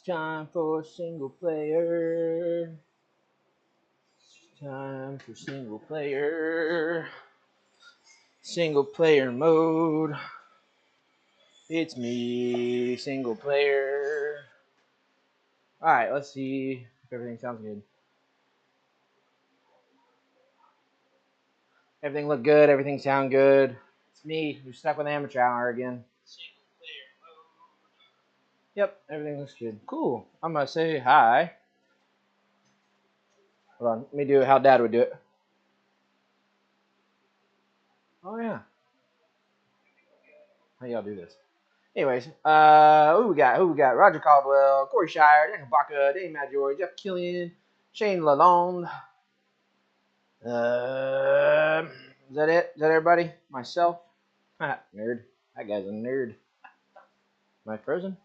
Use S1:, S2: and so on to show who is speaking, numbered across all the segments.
S1: Time for single player. Time for single player. Single player mode. It's me, single player. Alright, let's see if everything sounds good. Everything looked good, everything sound good. It's me, you're stuck with amateur hour again. Single player mode. Yep, everything looks good. Cool. I'm gonna say hi. Hold on, let me do it how Dad would do it. Oh yeah. How y'all do this? Anyways, who we got? Roger Caldwell, Corey Shire, Dan Kabaka, Dave Major, Jeff Killian, Shane Lalonde. Is that it? Is that everybody? Myself? Nerd. That guy's a nerd. Am I frozen?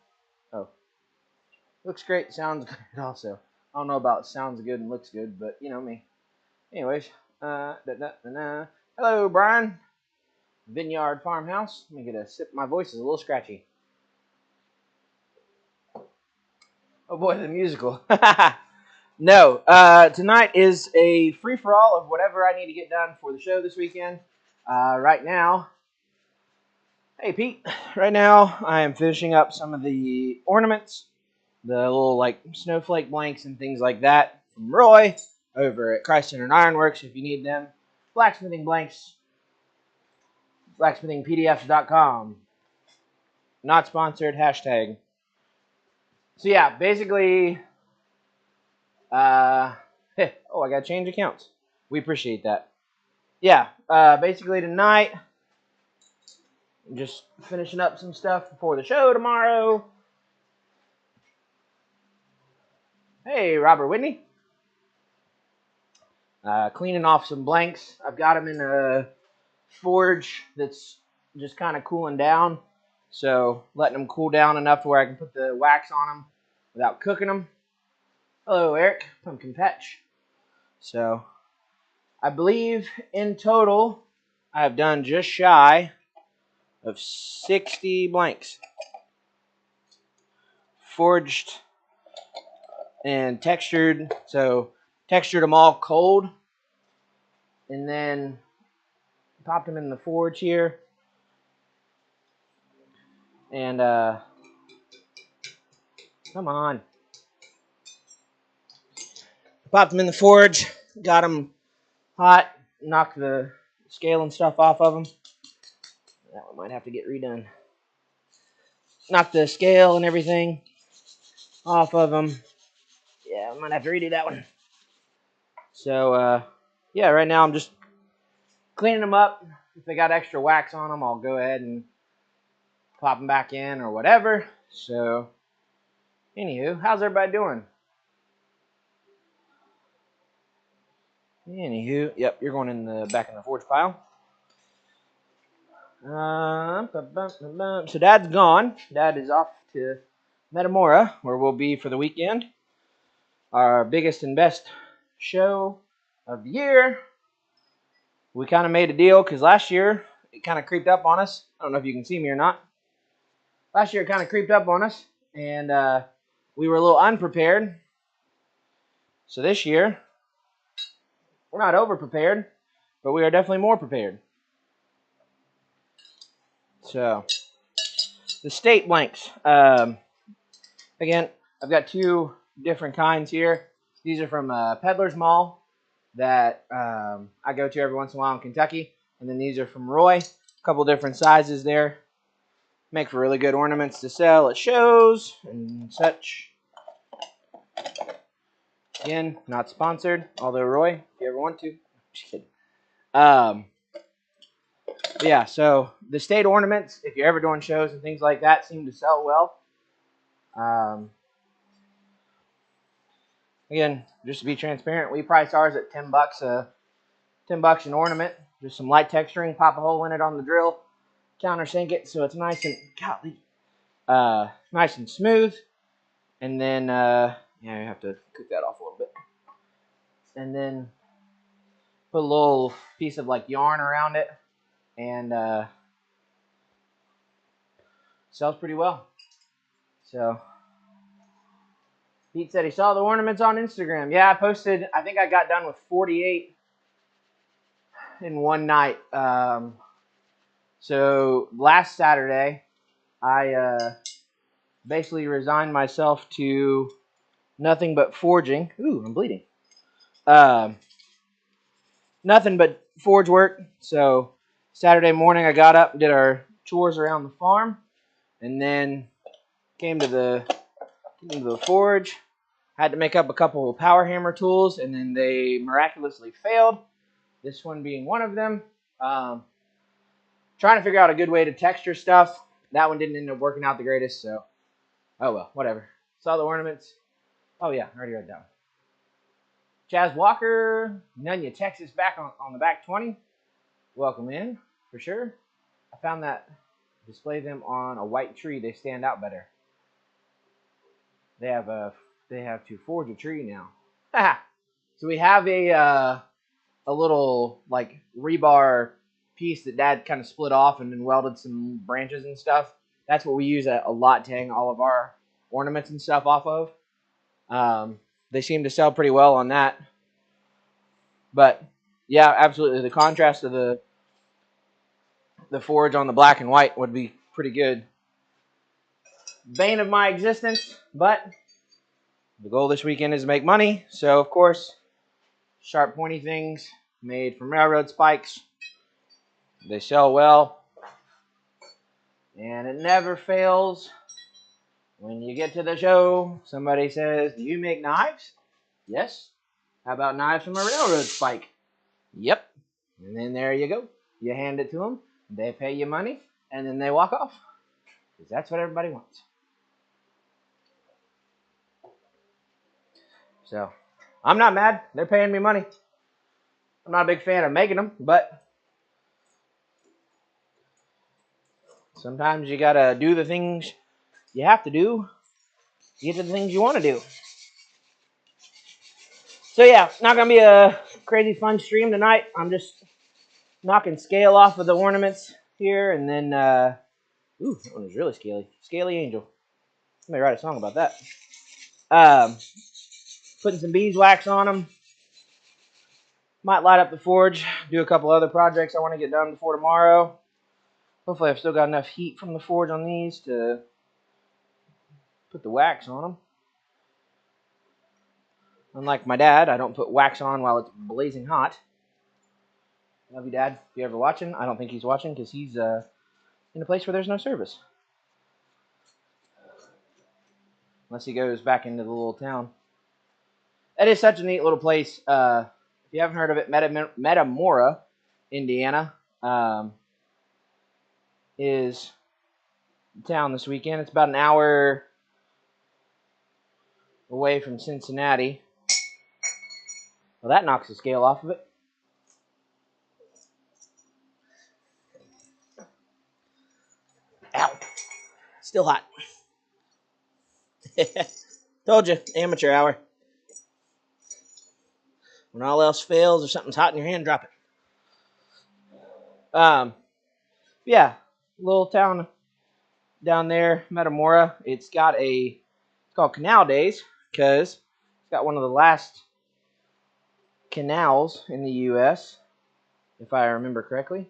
S1: Oh. Looks great, sounds good also. I don't know about sounds good and looks good, but you know me. Anyways, hello, Brian. Vineyard Farmhouse. Let me get a sip. My voice is a little scratchy. Oh boy, the musical. No, tonight is a free-for-all of whatever I need to get done for the show this weekend. Right now, hey Pete, right now I am finishing up some of the ornaments, the little like snowflake blanks and things like that from Roy over at Christ Centered Ironworks if you need them. Blacksmithing blanks, blacksmithingpdfs.com. Not sponsored, hashtag. So yeah, basically, oh, I gotta change accounts. We appreciate that. Yeah, basically tonight, I'm just finishing up some stuff before the show tomorrow. Hey, Robert Whitney. Cleaning off some blanks. I've got them in a forge that's just kind of cooling down. So letting them cool down enough to where I can put the wax on them without cooking them. Hello, Eric. Pumpkin Patch. So I believe in total I've done just shy of 60 blanks. Forged and textured. So textured them all cold. And then popped them in the forge here. And come on. Popped them in the forge, got them hot, knocked the scale and stuff off of them. That one might have to get redone. Knocked the scale and everything off of them. Yeah, I might have to redo that one. So, yeah, right now I'm just cleaning them up. If they got extra wax on them, I'll go ahead and pop them back in or whatever. So, anywho, how's everybody doing? Anywho, yep, you're going in the back in the forge pile. So Dad's gone. Dad is off to Metamora, where we'll be for the weekend. Our biggest and best show of the year. We kind of made a deal because last year it kind of creeped up on us. I don't know if you can see me or not. Last year it kind of creeped up on us, and we were a little unprepared. So this year, we're not over-prepared, but we are definitely more prepared. So, the state blanks. Again, I've got two different kinds here. These are from Peddler's Mall that I go to every once in a while in Kentucky. And then these are from Roy. A couple different sizes there. Make for really good ornaments to sell at shows and such. Again, not sponsored. Although, Roy, if you ever want to. Just kidding. Yeah, so the state ornaments, if you're ever doing shows and things like that, seem to sell well. Again, just to be transparent, we price ours at $10 $10 an ornament. Just some light texturing, pop a hole in it on the drill, countersink it so it's nice and nice and smooth. And then yeah, you have to cook that off a little bit. And then put a little piece of like yarn around it, and sells pretty well. So Pete said he saw the ornaments on Instagram. Yeah, I posted, I think I got done with 48 in one night. So last Saturday, I basically resigned myself to nothing but forging. Ooh, I'm bleeding. Um, Nothing but forge work. So Saturday morning, I got up and did our chores around the farm, and then came to the forge. Had to make up a couple of power hammer tools, and then they miraculously failed. This one being one of them. Trying to figure out a good way to texture stuff. That one didn't end up working out the greatest, so oh well, whatever. Saw the ornaments. Oh yeah, I already read that one. Chaz Walker, Nunya, Texas, back on the back 20. Welcome in, for sure. I found that display them on a white tree, they stand out better. They have to forge a tree now. So we have a little like rebar piece that Dad kind of split off and then welded some branches and stuff. That's what we use a lot to hang all of our ornaments and stuff off of. They seem to sell pretty well on that. But yeah, absolutely, the contrast of the forge on the black and white would be pretty good. Bane of my existence, but the goal this weekend is to make money. So of course, sharp pointy things made from railroad spikes. They sell well. And it never fails. When you get to the show, somebody says, "Do you make knives?" Yes. How about knives from a railroad spike? Yep. And then there you go. You hand it to them. They pay you money. And then they walk off. Because that's what everybody wants. So, I'm not mad. They're paying me money. I'm not a big fan of making them, but sometimes you gotta do the things you have to do to get to the things you want to do. So yeah, not gonna be a crazy fun stream tonight. I'm just knocking scale off of the ornaments here, and then ooh, that one is really scaly. Scaly Angel. I may write a song about that. Putting some beeswax on them. Might light up the forge. Do a couple other projects I want to get done before tomorrow. Hopefully I've still got enough heat from the forge on these to put the wax on them. Unlike my dad, I don't put wax on while it's blazing hot. Love you, Dad. If you're ever watching, I don't think he's watching because he's in a place where there's no service. Unless he goes back into the little town. That is such a neat little place. If you haven't heard of it, Metamora, Indiana, is the town this weekend. It's about an hour away from Cincinnati. Well, that knocks the scale off of it. Ow. Still hot. Told you, amateur hour. When all else fails or something's hot in your hand, drop it. Yeah, little town down there, Metamora. It's called Canal Days because it's got one of the last canals in the U.S., if I remember correctly.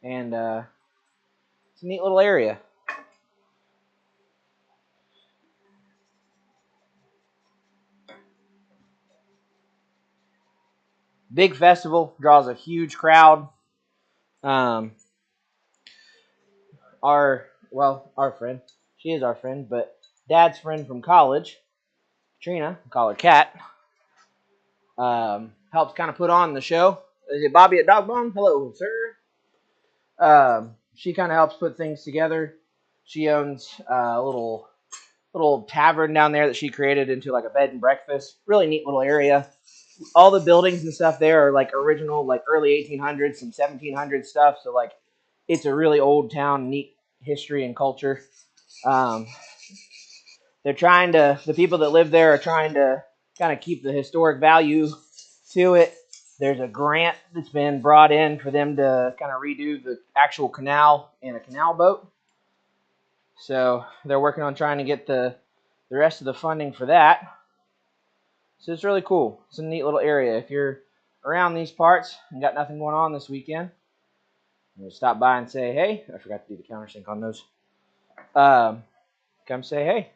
S1: And it's a neat little area. Big festival, draws a huge crowd. Our friend, she is our friend, but Dad's friend from college, Katrina, call her Kat, helps kind of put on the show. Is it Bobby at Dogbone? Hello, sir. She kind of helps put things together. She owns a little tavern down there that she created into like a bed and breakfast. Really neat little area. All the buildings and stuff there are like original, like early 1800s and 1700s stuff. So like, it's a really old town, neat history and culture. The people that live there are trying to kind of keep the historic value to it. There's a grant that's been brought in for them to kind of redo the actual canal in a canal boat. So they're working on trying to get the the rest of the funding for that. So it's really cool. It's a neat little area. If you're around these parts and got nothing going on this weekend, you stop by and say, hey, I forgot to do the countersink on those. Come say, hey.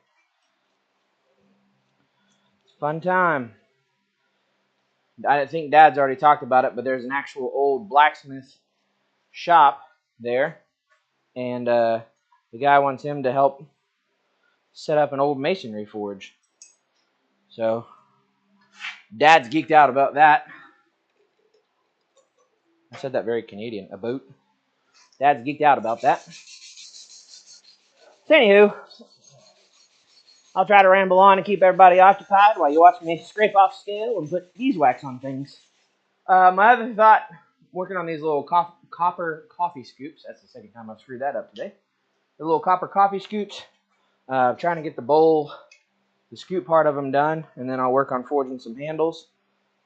S1: It's a fun time. I think Dad's already talked about it, but there's an actual old blacksmith shop there. And the guy wants him to help set up an old masonry forge. So Dad's geeked out about that. I said that very Canadian. A boat. Dad's geeked out about that. So anywho, I'll try to ramble on and keep everybody occupied while you watch me scrape off scale and put beeswax on things. My other thought, working on these little copper coffee scoops. That's the second time I've screwed that up today. The little copper coffee scoops. Trying to get the bowl, the scoop part of them done, and then I'll work on forging some handles.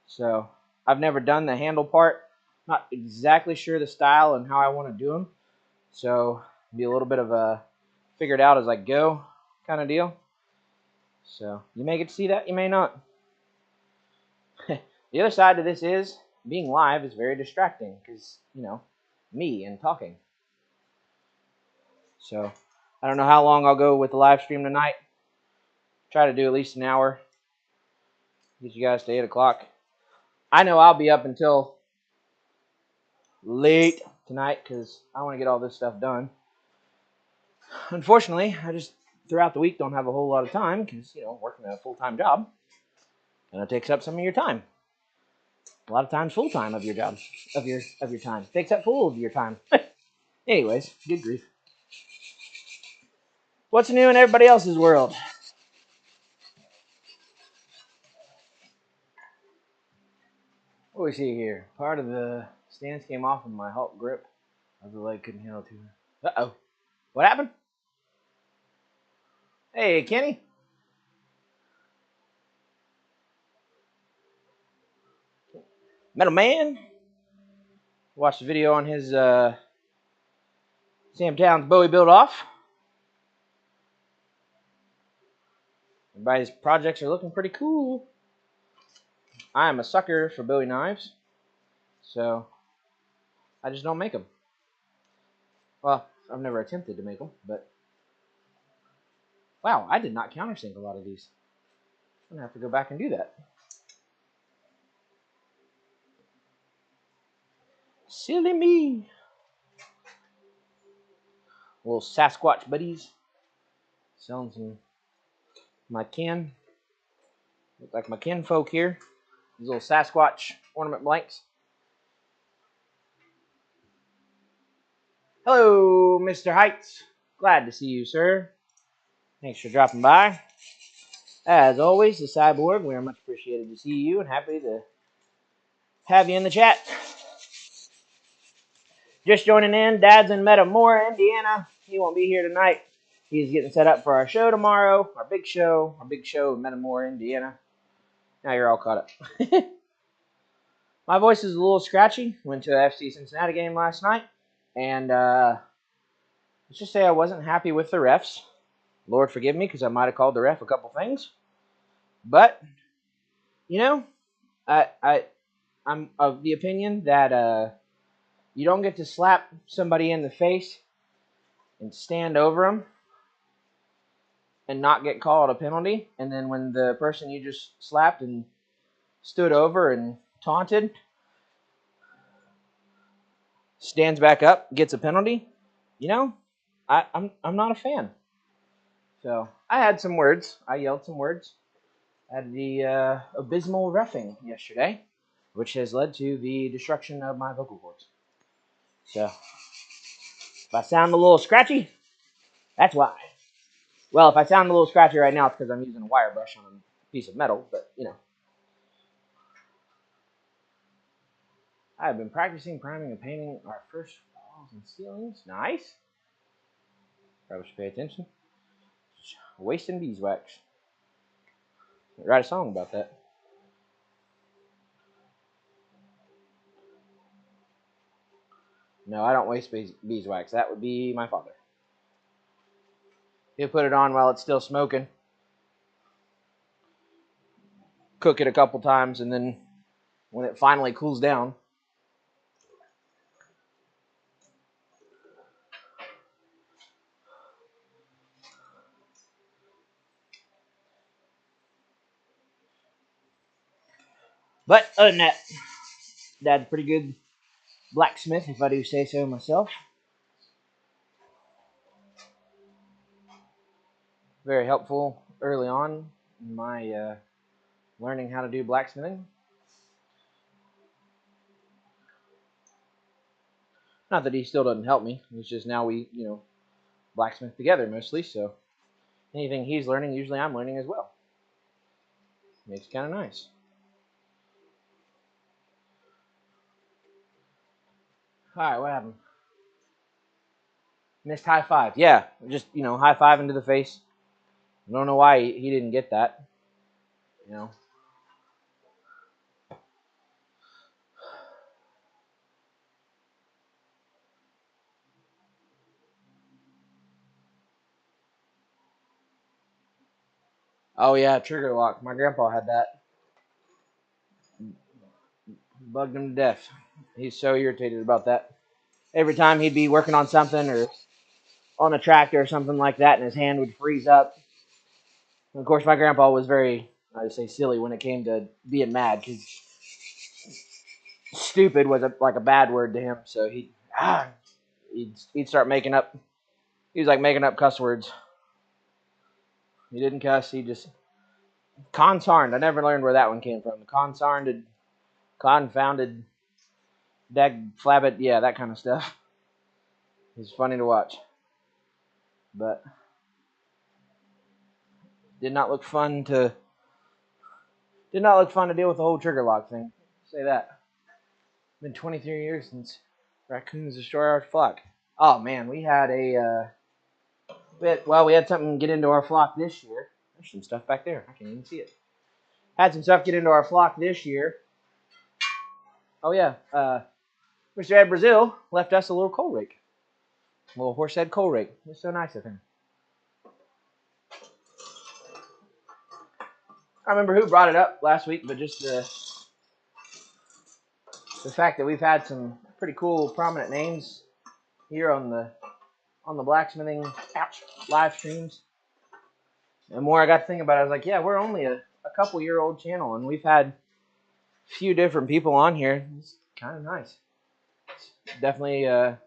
S1: So I've never done the handle part. Not exactly sure the style and how I want to do them. So be a little bit of a figure it out as I go kind of deal. So you may get to see that, you may not. The other side to this is being live is very distracting because, you know, me and talking. So I don't know how long I'll go with the live stream tonight. Try to do at least an hour. Get you guys to 8 o'clock. I know I'll be up until late tonight because I want to get all this stuff done. Unfortunately, I just throughout the week don't have a whole lot of time because, you know, working a full-time job. And it takes up some of your time. A lot of times full-time of your job. Of your time. Takes up full of your time. Anyways, good grief. What's new in everybody else's world? What do we see here? Part of the stance came off of my Hulk grip. As the leg couldn't handle too much. Uh-oh. What happened? Hey, Kenny. Metal Man. Watched the video on his Sam Towns Bowie build off. Everybody's projects are looking pretty cool. I am a sucker for Bowie knives. So, I just don't make them. Well, I've never attempted to make them, but wow, I did not countersink a lot of these. I'm going to have to go back and do that. Silly me. Little Sasquatch buddies. Selling some my kin. Look like my kin folk here. These little Sasquatch ornament blanks. Hello, Mr. Heights. Glad to see you, sir. Thanks for dropping by. As always, the Cyborg, we are much appreciated to see you and happy to have you in the chat. Just joining in, Dad's in Metamora, Indiana. He won't be here tonight. He's getting set up for our show tomorrow, our big show in Metamora, Indiana. Now you're all caught up. My voice is a little scratchy. Went to the FC Cincinnati game last night, and let's just say I wasn't happy with the refs. Lord forgive me, because I might have called the ref a couple things. But, you know, I'm of the opinion that you don't get to slap somebody in the face and stand over them and not get called a penalty. And then when the person you just slapped and stood over and taunted stands back up, gets a penalty, you know, I'm not a fan. So I had some words. I yelled some words at the abysmal reffing yesterday, which has led to the destruction of my vocal cords. So if I sound a little scratchy, that's why. Well, if I sound a little scratchy right now, it's because I'm using a wire brush on a piece of metal, but, you know. I have been practicing priming and painting our first walls and ceilings. Nice. Probably should pay attention. Wasting beeswax. Write a song about that. No, I don't waste beeswax. That would be my father. He'll put it on while it's still smoking. cook it a couple times, and then when it finally cools down, but other than that, Dad's a pretty good blacksmith, if I do say so myself. Very helpful early on in my learning how to do blacksmithing. Not that he still doesn't help me. It's just now we, blacksmith together mostly. So anything he's learning, usually I'm learning as well. Makes it kind of nice. All right, what happened? Missed high five. Yeah, just high five into the face. I don't know why he didn't get that. Oh yeah, trigger lock. My grandpa had that. Bugged him to death. He's so irritated about that. Every time he'd be working on something or on a tractor or something like that, and his hand would freeze up. And of course, my grandpa was very, I would say, silly when it came to being mad, because stupid was like a bad word to him. So he'd start making up. He was like making up cuss words. He didn't cuss. He just consarned. I never learned where that one came from. Consarned, confounded, dag flabbit. Yeah, that kind of stuff. It's funny to watch, but did not look fun to deal with the whole trigger lock thing. Say that. It's been 23 years since raccoons destroy our flock. Oh man, we had we had something get into our flock this year. There's some stuff back there. I can't even see it. Had some stuff get into our flock this year. Oh yeah, Mr. Ed Brazil left us a little coal rake. A little horsehead coal rake. It was so nice of him. I remember who brought it up last week, but just the fact that we've had some pretty cool prominent names here on the blacksmithing live streams. And the more I got to think about it, I was like, yeah, we're only a couple year old channel, and we've had a few different people on here. It's kind of nice. It's definitely a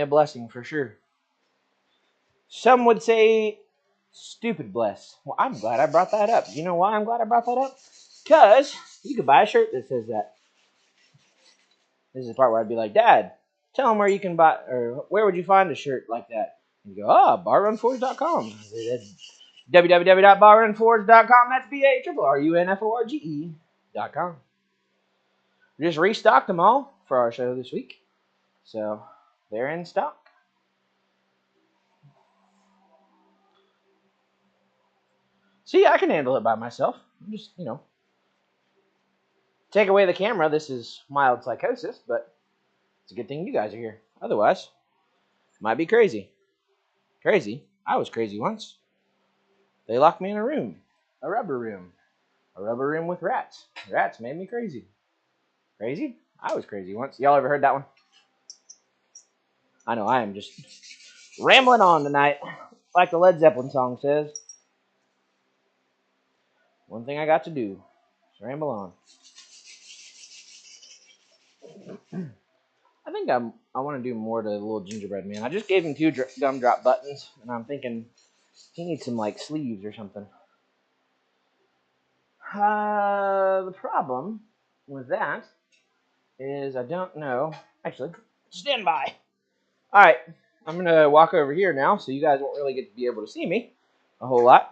S1: blessing for sure. Some would say stupid bless. Well, I'm glad I brought that up. You know why I'm glad I brought that up? Because you could buy a shirt that says that. This is the part where I'd be like, Dad, tell them where you can buy, or where would you find a shirt like that? And you go, barrunforge.com. That's www.barrunforge.com. That's BARRUNFORGE.com. We just restocked them all for our show this week. So they're in stock. See, I can handle it by myself. Just, take away the camera. This is mild psychosis, but it's a good thing you guys are here. Otherwise, it might be crazy. Crazy? I was crazy once. They locked me in a room. A rubber room. A rubber room with rats. Rats made me crazy. Crazy? I was crazy once. Y'all ever heard that one? I know, I am just rambling on tonight. Like the Led Zeppelin song says. One thing I got to do is ramble on. I think I want to do more to the little gingerbread man. I just gave him 2 gumdrop buttons, and I'm thinking he needs some like sleeves or something. The problem with that is I don't know. Actually, stand by. All right, I'm gonna walk over here now, so you guys won't really get to be able to see me a whole lot.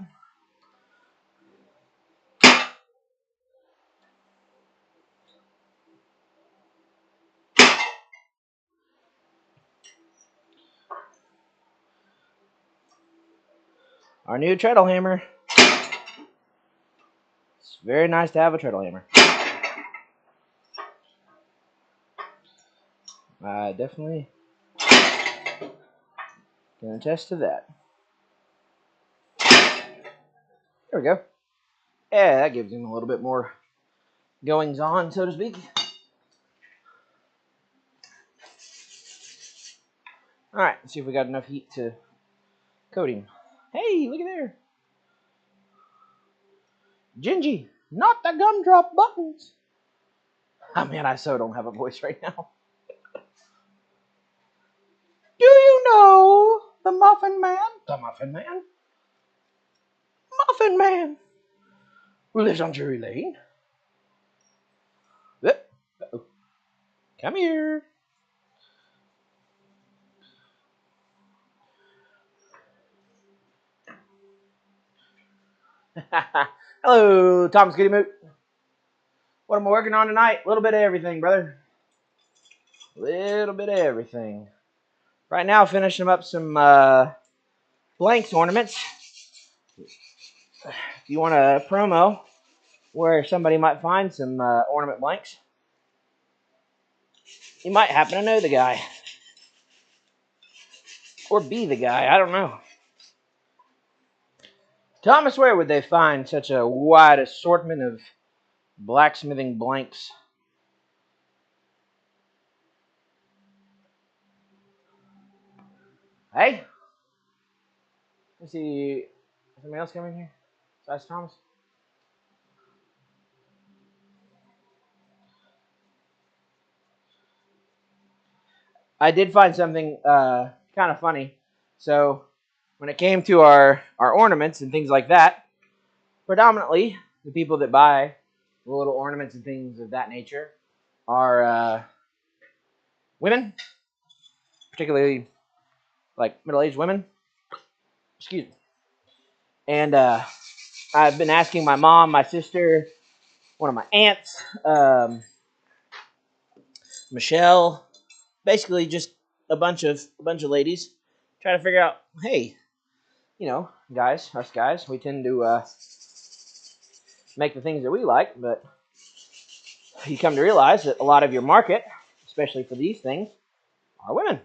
S1: Our new treadle hammer. It's very nice to have a treadle hammer. I definitely can attest to that. There we go. Yeah, that gives him a little bit more goings on, so to speak. Alright, let's see if we got enough heat to coat him. Hey, look at there. Gingy, not the gumdrop buttons. Oh man, I so don't have a voice right now. Do you know the Muffin Man? The Muffin Man? Muffin Man who lives on Drury Lane. Uh-oh. Come here. Hello, Thomas Goody Moot. What am I working on tonight? A little bit of everything, brother. A little bit of everything. Right now, finishing up some blanks ornaments. If you want a promo where somebody might find some ornament blanks, you might happen to know the guy. Or be the guy. I don't know. Thomas, where would they find such a wide assortment of blacksmithing blanks? Hey? Let's see. Somebody else come in here? Besides Thomas? I did find something kind of funny. So, when it came to our ornaments and things like that, predominantly the people that buy the little ornaments and things of that nature are women, particularly like middle-aged women. Excuse me. And I've been asking my mom, my sister, one of my aunts, Michelle, basically just a bunch of ladies, trying to figure out, hey, you know, us guys, we tend to make the things that we like, but you come to realize that a lot of your market, especially for these things, are women.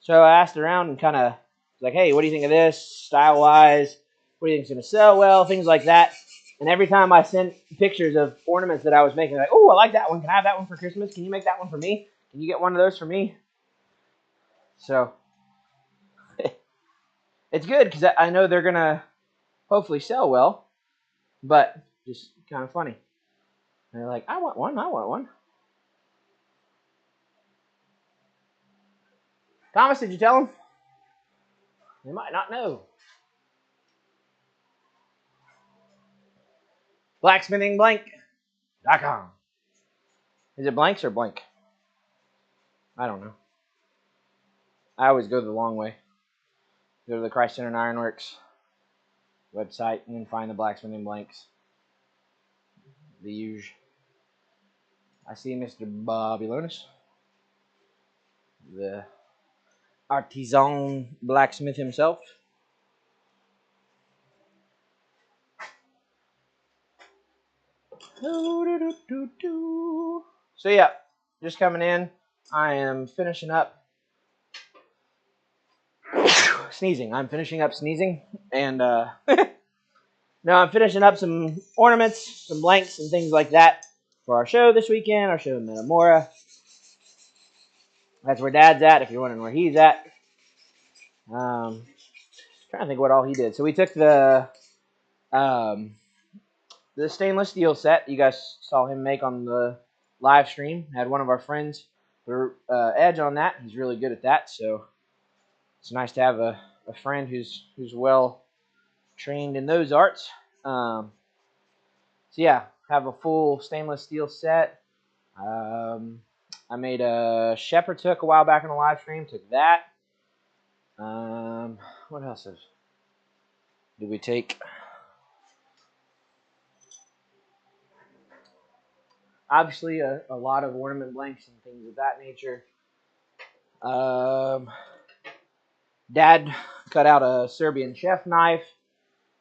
S1: So I asked around and kind of like, hey, what do you think of this, style-wise? What do you think is going to sell well? Things like that. And every time I sent pictures of ornaments that I was making, like, oh, I like that one. Can I have that one for Christmas? Can you make that one for me? Can you get one of those for me? So it's good because I know they're going to hopefully sell well, but just kind of funny. And they're like, I want one. I want one. Thomas, did you tell him? They might not know. Blacksmithingblank.com. Is it blanks or blank? I don't know. I always go the long way. Go to the Christ Center and Ironworks website and then find the blacksmithing blanks. The usual. I see Mr. Bobby Lonis, the artisan blacksmith himself. So yeah, just coming in. I am finishing up sneezing. I'm finishing up sneezing, and no, I'm finishing up some ornaments, some blanks, and things like that for our show this weekend. Our show in Metamora. That's where Dad's at. If you're wondering where he's at, trying to think what all he did. So we took the stainless steel set you guys saw him make on the live stream. Had one of our friends for Edge on that. He's really good at that, so it's nice to have a friend who's well trained in those arts. So yeah, have a full stainless steel set. I made a shepherd's hook a while back in the live stream. Took that. What else did we take? Obviously, a lot of ornament blanks and things of that nature. Dad cut out a Serbian chef knife.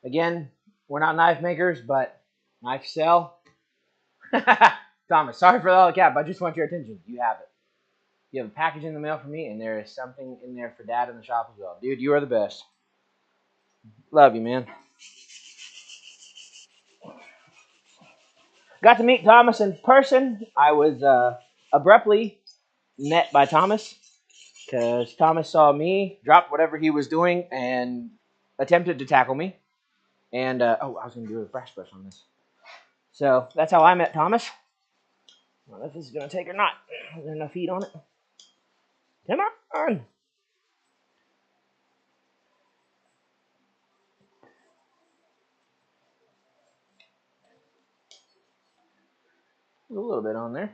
S1: Again, we're not knife makers, but knife sell. Thomas, sorry for all the cap. I just want your attention. You have it. You have a package in the mail for me, and there is something in there for Dad in the shop as well. Dude, you are the best. Love you, man. got to meet Thomas in person. I was abruptly met by Thomas because Thomas saw me, dropped whatever he was doing, and attempted to tackle me. And, oh, I was going to do a brass brush on this. So that's how I met Thomas. I don't know if this is going to take or not. Is there enough heat on it? Come on. There's a little bit on there.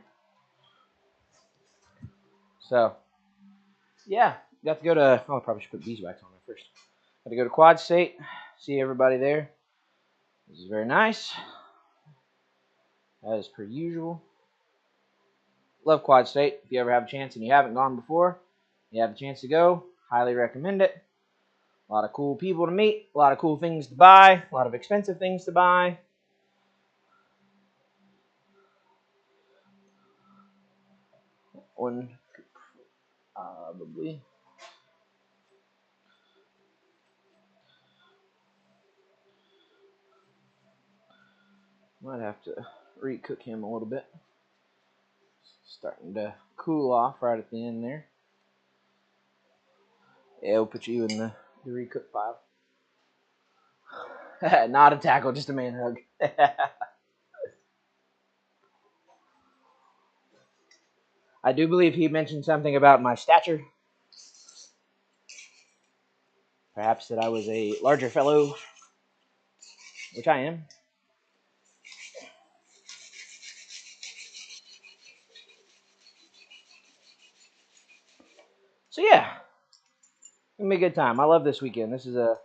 S1: So, yeah, got to go to, oh, I probably should put beeswax on there first. Got to go to Quad State, see everybody there. This is very nice, as per usual. Love Quad State. If you ever have a chance and you haven't gone before, you have a chance to go, highly recommend it. A lot of cool people to meet, a lot of cool things to buy, a lot of expensive things to buy. One could probably, might have to recook him a little bit. Starting to cool off right at the end there. Yeah, we'll put you in the recook pile. Not a tackle, just a man hug. I do believe he mentioned something about my stature. Perhaps that I was a larger fellow, which I am. So yeah, it's gonna be a good time. I love this weekend. This is a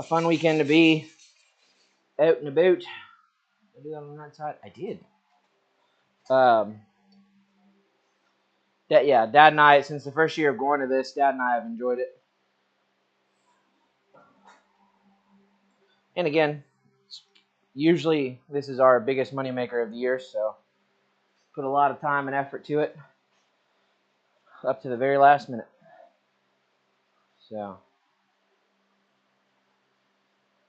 S1: fun weekend to be out and about. Did I do that on that side? I did. Dad and I, since the first year of going to this, Dad and I have enjoyed it. And again, usually this is our biggest moneymaker of the year, so put a lot of time and effort to it, up to the very last minute. So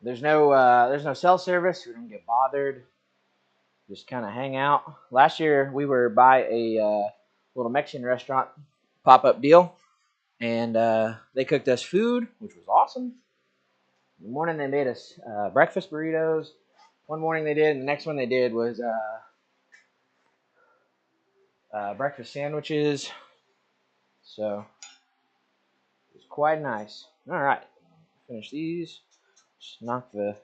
S1: there's no cell service. We don't get bothered. Just kind of hang out. Last year we were by a little Mexican restaurant pop-up deal, and they cooked us food, which was awesome. In the morning they made us breakfast burritos. One morning they did, and the next one they did was breakfast sandwiches. So it was quite nice. All right, finish these. Just knock the.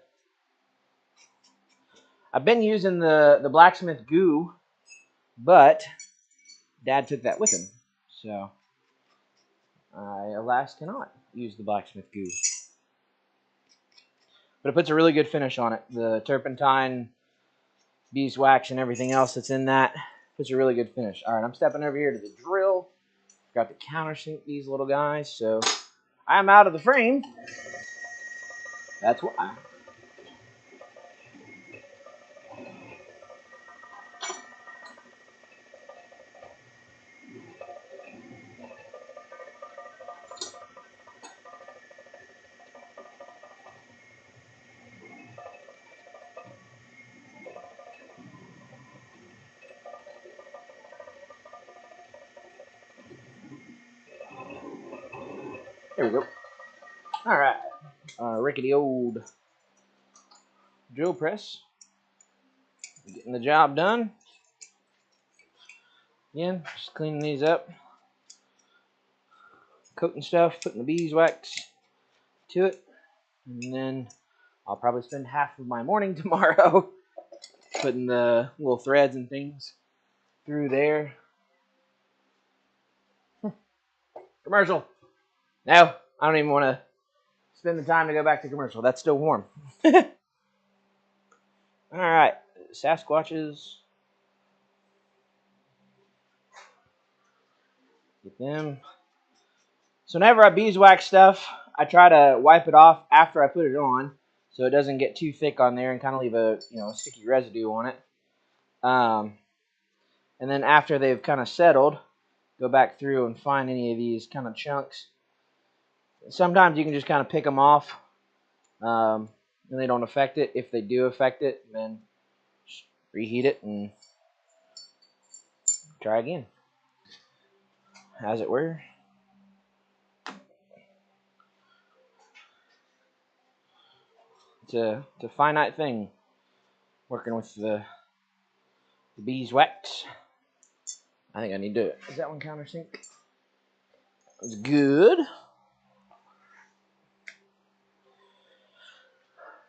S1: I've been using the blacksmith goo, but Dad took that with him, so I alas cannot use the blacksmith goo. But it puts a really good finish on it. The turpentine, beeswax, and everything else that's in that puts a really good finish. All right, I'm stepping over here to the drill. Got to countersink these little guys, so I'm out of the frame. That's why. There we go. All right, rickety old drill press. Getting the job done. Again, just cleaning these up. Coating stuff, putting the beeswax to it. And then I'll probably spend half of my morning tomorrow putting the little threads and things through there. Commercial. No, I don't even want to spend the time to go back to commercial. That's still warm. All right, Sasquatches. Get them. So whenever I beeswax stuff, I try to wipe it off after I put it on, so it doesn't get too thick on there and kind of leave a sticky residue on it. And then after they've kind of settled, go back through and find any of these kind of chunks. Sometimes you can just kind of pick them off, and they don't affect it. If they do affect it, then reheat it, and try again. As it were. It's a finite thing, working with the beeswax. I think I need to. Is that one countersink? It's good.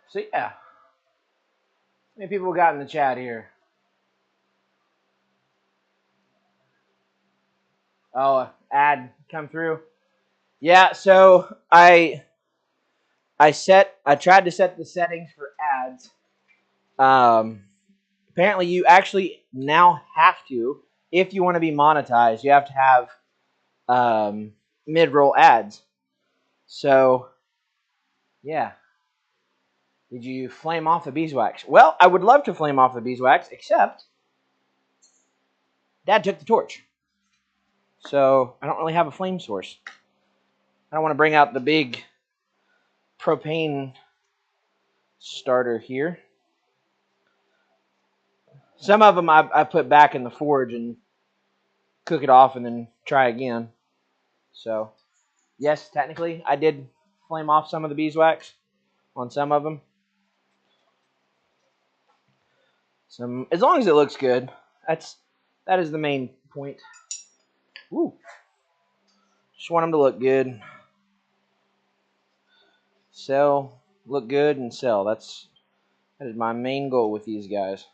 S1: So yeah, how many people got in the chat here? Oh, ad come through. Yeah, so I tried to set the settings for ads. Apparently you actually now have to, if you want to be monetized, you have to have mid-roll ads. So yeah. Did you flame off the beeswax? Well, I would love to flame off the beeswax, except Dad took the torch. So I don't really have a flame source. I don't want to bring out the big propane starter here. Some of them I put back in the forge and cook it off and then try again. So, yes, technically I did flame off some of the beeswax on some of them. As long as it looks good, that is the main point. Woo. Just want them to look good. Sell, look good, and sell. That is my main goal with these guys.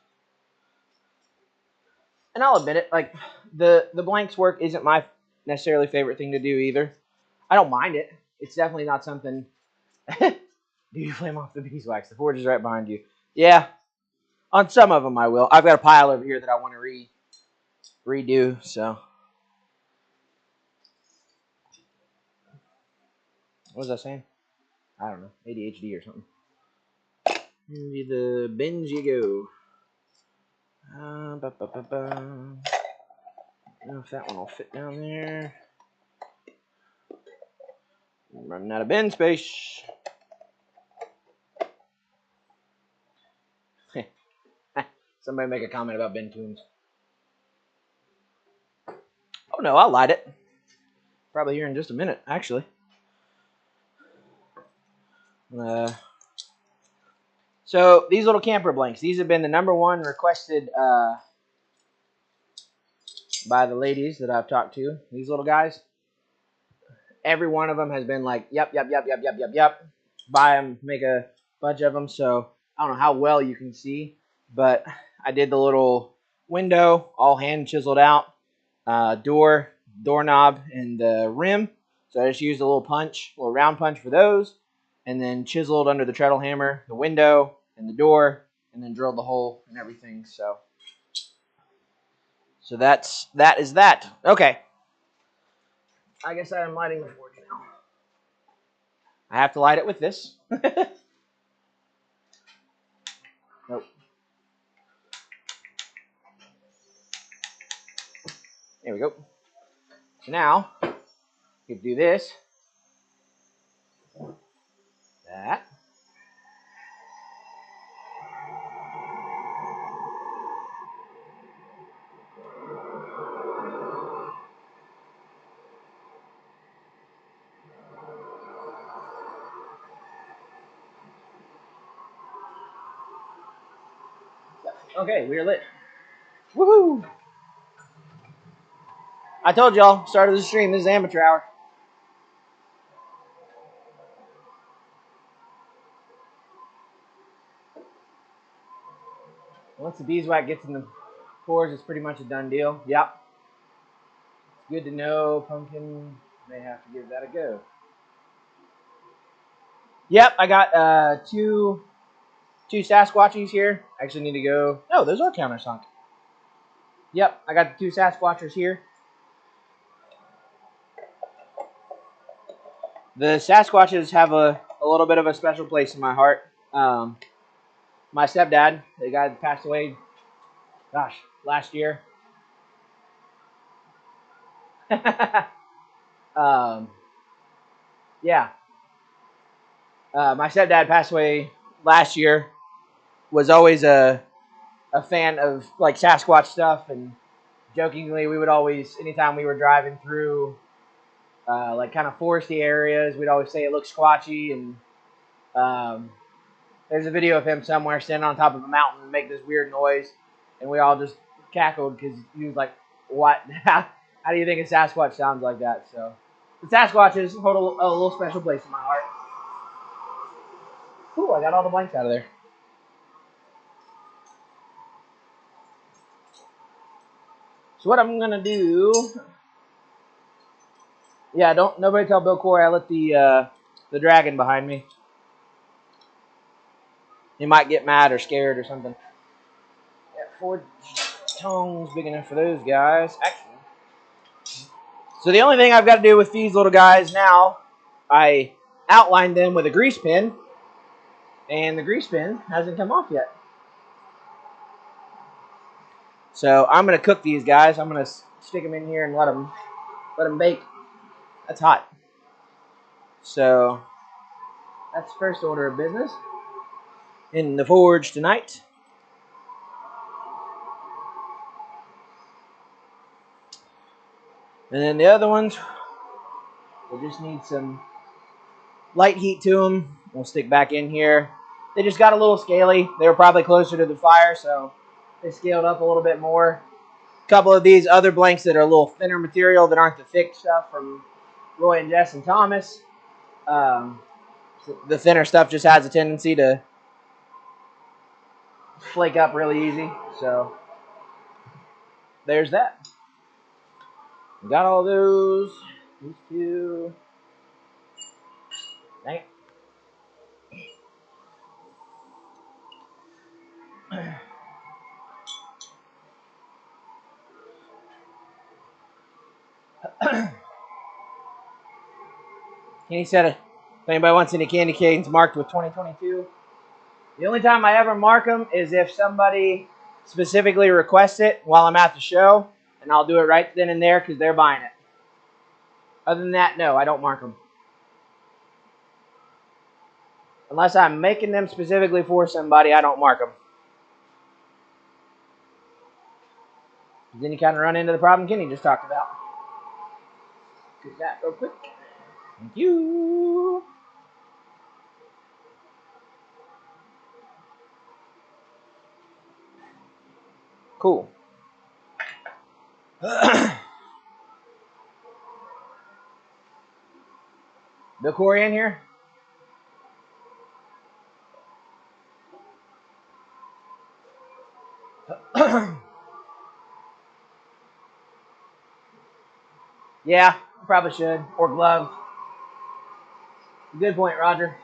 S1: And I'll admit it, like the blanks work isn't my necessarily favorite thing to do either. I don't mind it. It's definitely not something. Do you flame off the beeswax? The forge is right behind you. Yeah, on some of them I will. I've got a pile over here that I want to redo. So, what was I saying? I don't know, ADHD or something. Into the bins you go. I don't know if that one will fit down there. I'm running out of bin space. Somebody make a comment about bin tunes. Oh no, I'll light it. Probably here in just a minute, actually. So these little camper blanks, these have been the #1 requested by the ladies that I've talked to. These little guys. Every one of them has been like, yep. Buy them, make a bunch of them. So I don't know how well you can see, but I did the little window, all hand chiseled out, doorknob, and the rim. So I just used a little round punch for those, and then chiseled under the treadle hammer the window and the door, and then drilled the hole and everything. So that is that. Okay. I guess I am lighting the forge now. I have to light it with this. Nope. There we go. So now, you can do this. That. Okay, we are lit. Woohoo! I told y'all, started the stream, this is amateur hour. Once the beeswax gets in the pores, it's pretty much a done deal. Yep. Good to know. Pumpkin may have to give that a go. Yep, I got two Sasquatches here. I actually need to go. No, those are countersunk. Yep, I got the 2 Sasquatchers here. The Sasquatches have a little bit of a special place in my heart. My stepdad, the guy that passed away, gosh, last year. Yeah. My stepdad passed away last year. Was always a a fan of like Sasquatch stuff, and jokingly we would always, anytime we were driving through like kind of foresty areas, we'd always say it looks squatchy. And there's a video of him somewhere standing on top of a mountain and make this weird noise, and we all just cackled because he was like, "What? How do you think a Sasquatch sounds like that?" So the Sasquatches hold a little special place in my heart. Cool, I got all the blanks out of there. So what I'm gonna do? Yeah, don't nobody tell Bill Corey I let the dragon behind me. He might get mad or scared or something. Yeah, 4 tongues big enough for those guys. Actually, so the only thing I've got to do with these little guys now, I outlined them with a grease pen, and the grease pen hasn't come off yet. So I'm gonna cook these guys. I'm gonna stick them in here and let them bake. That's hot. So that's the first order of business in the forge tonight. And then the other ones, we'll just need some light heat to them. We'll stick back in here. They just got a little scaly. They were probably closer to the fire, so they scaled up a little bit more. A couple of these other blanks that are a little thinner material that aren't the thick stuff from Roy and Jess and Thomas. The thinner stuff just has a tendency to flake up really easy. So there's that. We got all those. These two. Dang it. Kenny said, if anybody wants any candy canes marked with 2022, the only time I ever mark them is if somebody specifically requests it while I'm at the show, and I'll do it right then and there because they're buying it. Other than that, no, I don't mark them. Unless I'm making them specifically for somebody, I don't mark them. Then you kind of run into the problem Kenny just talked about. Do that real quick. Thank you. Cool. Bill Corey in here? Yeah, probably should. Or glove. Good point, Roger.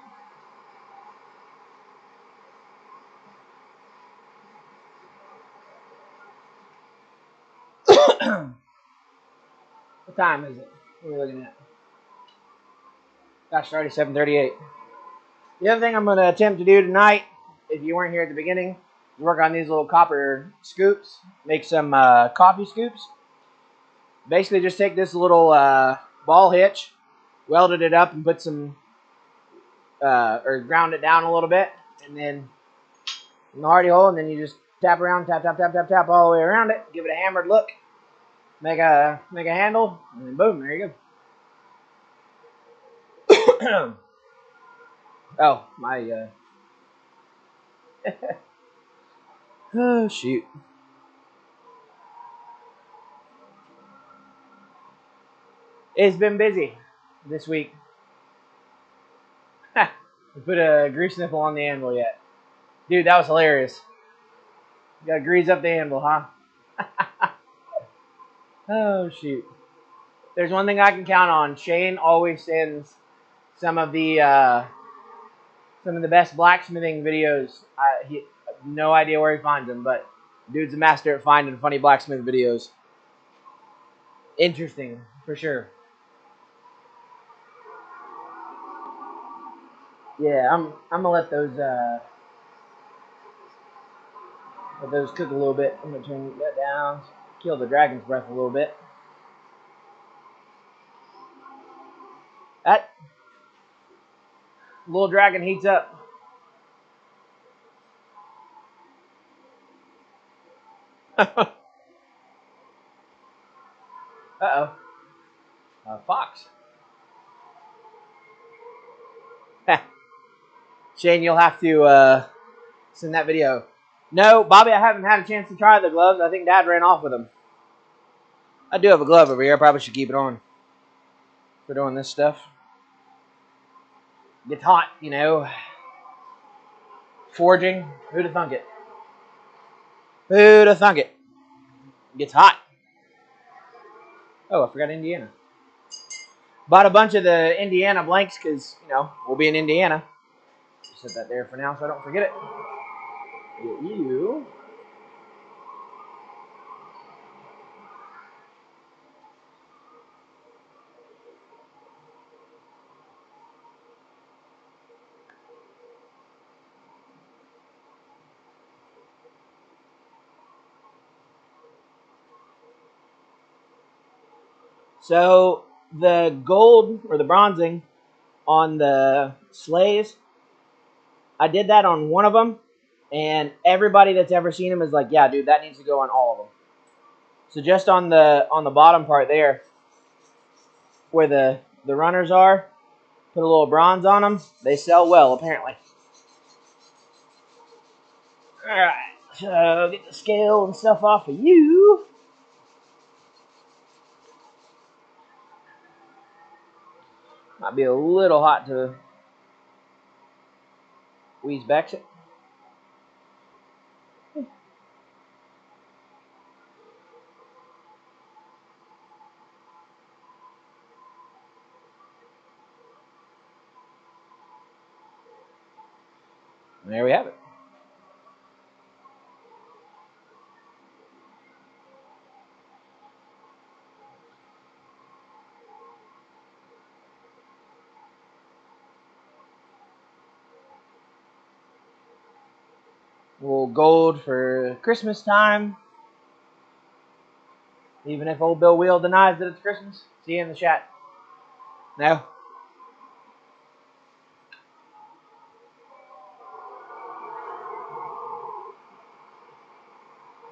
S1: What time is it? What are we looking at? Gosh, it's already 7:38. The other thing I'm going to attempt to do tonight, if you weren't here at the beginning, is work on these little copper scoops. Make some coffee scoops. Basically, just take this little ball hitch, welded it up, and put some, or ground it down a little bit, and then in the hardy hole, and then you just tap around, tap, tap, tap, tap, tap all the way around it. Give it a hammered look. Make a handle, and then boom, there you go. Oh, my, oh, shoot. It's been busy this week. We put a grease nipple on the anvil yet. Dude, that was hilarious. You gotta grease up the anvil, huh? Oh, shoot. There's one thing I can count on. Shane always sends some of the best blacksmithing videos. I have no idea where he finds them, but dude's a master at finding funny blacksmith videos. Interesting, for sure. Yeah, I'm gonna let those cook a little bit. I'm gonna turn that down, kill the dragon's breath a little bit. That little dragon heats up. Uh-oh. Fox. Heh. Shane, you'll have to send that video. No, Bobby, I haven't had a chance to try the gloves. I think Dad ran off with them. I do have a glove over here. I probably should keep it on for doing this stuff. Gets hot, you know. Forging. Who'd have thunk it? Who'd have thunk it? Gets hot. Oh, I forgot Indiana. Bought a bunch of the Indiana blanks because, you know, we'll be in Indiana. Set that there for now so I don't forget it. You. So the gold or the bronzing on the sleighs, I did that on one of them, and everybody that's ever seen them is like, yeah, dude, that needs to go on all of them. So just on the bottom part there, where the runners are, put a little bronze on them. They sell well, apparently. All right, so get the scale and stuff off of you. Might be a little hot to wheeze back it. There we have it. A little gold for Christmas time. Even if old Bill Wheel denies that it's Christmas. See you in the chat. No?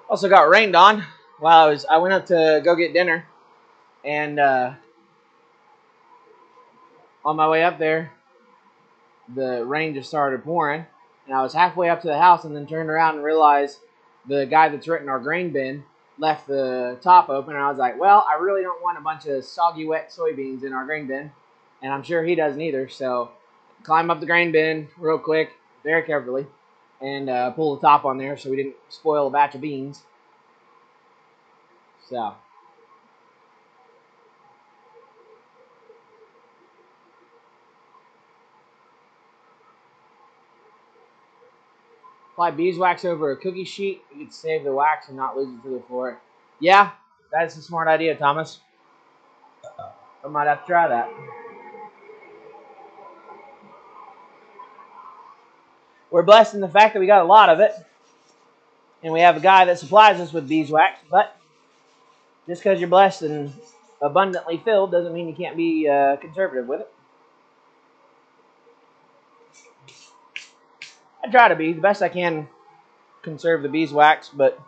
S1: Also got rained on while I went up to go get dinner, and on my way up there, the rain just started pouring, and I was halfway up to the house and then turned around and realized the guy that's renting our grain bin left the top open, and I was like, well, I really don't want a bunch of soggy, wet soybeans in our grain bin, and I'm sure he doesn't either, so climb up the grain bin real quick, very carefully, and pull the top on there so we didn't spoil a batch of beans. So apply beeswax over a cookie sheet. You could save the wax and not lose it to the floor. Yeah, that's a smart idea, Thomas. I might have to try that. We're blessed in the fact that we got a lot of it, and we have a guy that supplies us with beeswax. But just because you're blessed and abundantly filled doesn't mean you can't be conservative with it. I try to be the best I can conserve the beeswax, but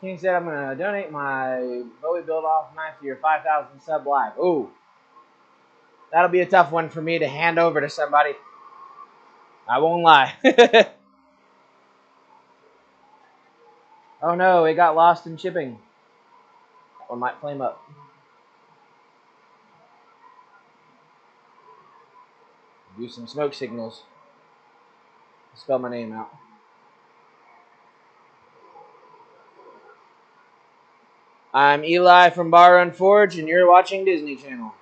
S1: King said I'm going to donate my Bowie build-off knife to your 5,000 sub live. Ooh, that'll be a tough one for me to hand over to somebody. I won't lie. Oh no, it got lost in shipping. That one might flame up. Do some smoke signals. Spell my name out. I'm Eli from Bar Run Forge, and you're watching Disney Channel.